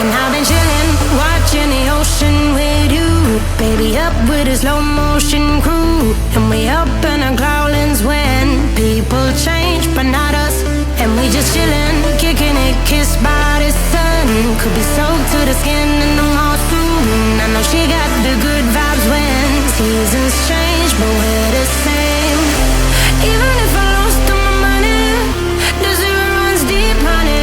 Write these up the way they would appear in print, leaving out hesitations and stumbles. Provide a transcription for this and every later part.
And I've been chillin', watching the ocean with you. Baby up with a slow motion crew. And we up in our growlings when people change, but not us. And we just chillin', kicking it, kissed by the sun. Could be soaked to the skin in the mall soon. I know she got the good vibes when seasons change, but we're the same. Even if I lost all my money, the zero runs deep, honey.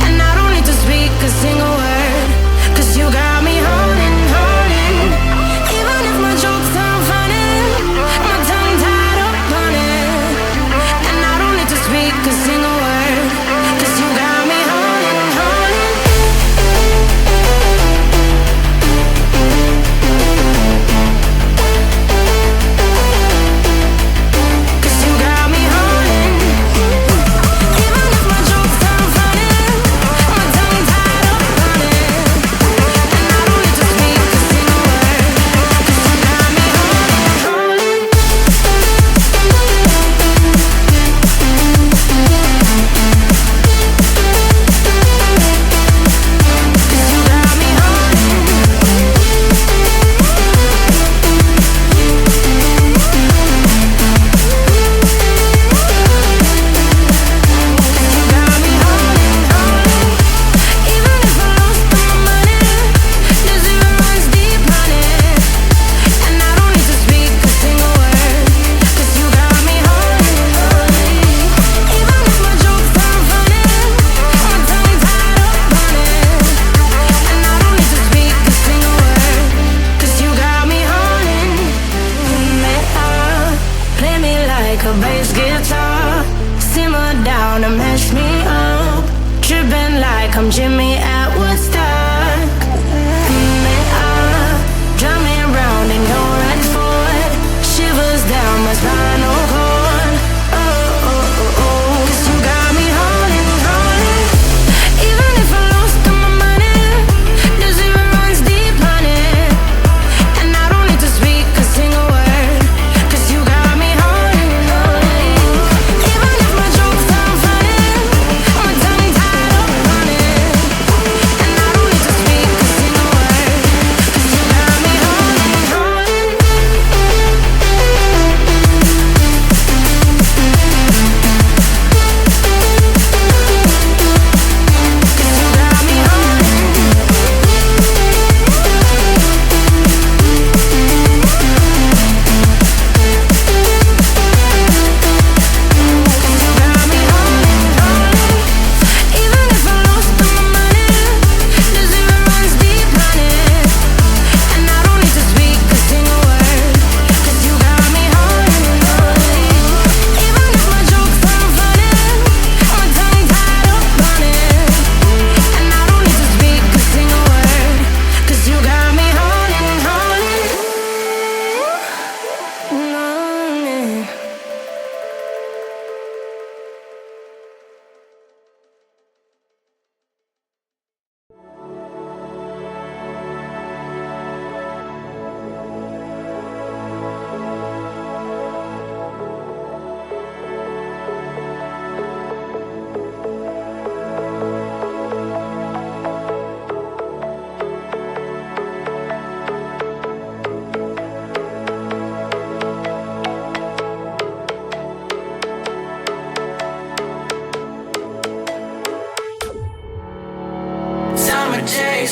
And I don't need to speak a single word, 'cause you got me holding, holding. Even if my jokes sound funny, my tongue tied up on it. And I don't need to speak a single word, 'cause you got me holding, holding.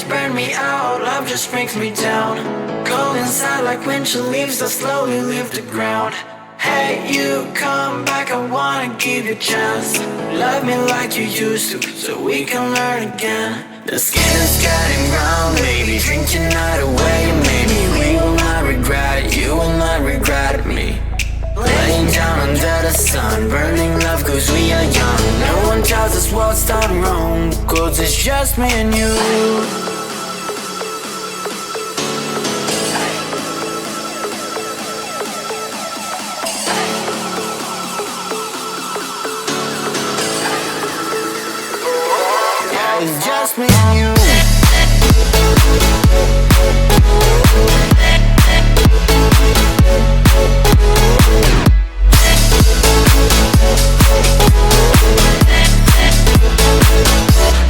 Burn me out, love just brings me down. Go inside like winter leaves that slowly leave the ground. Hey, you come back, I wanna give you a chance. Love me like you used to, so we can learn again. The skin is getting brown, baby, drink your night away. Maybe we will not regret it, you will not regret me. Laying down under the sun, burning love cause we are young. No one tells us what's done wrong, cause it's just me and you. It's just me and you.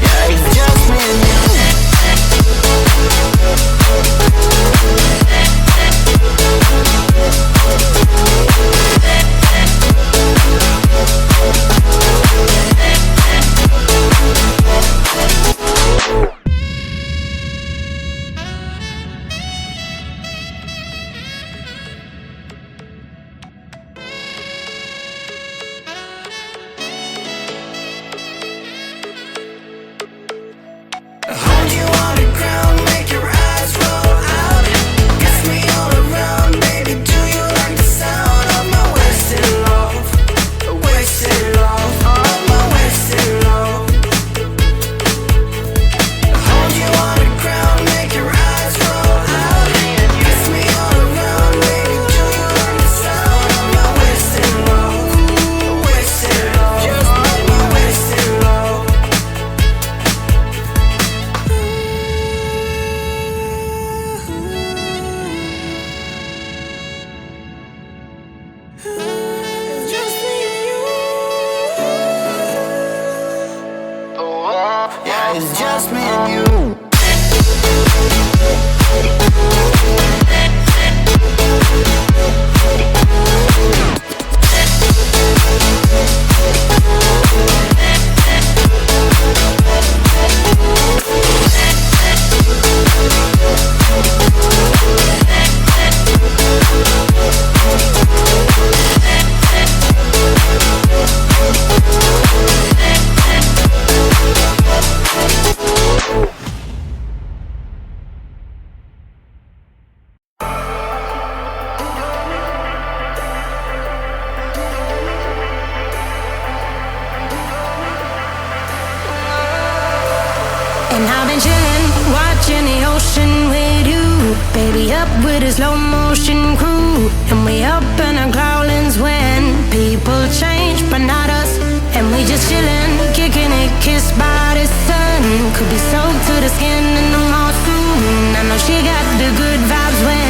Yeah, it's just me and you. up with a slow motion crew, and we up in our growlings when people change, but not us. And we just chillin', kicking it, kissed by the sun. Could be soaked to the skin in the mall soon. I know she got the good vibes when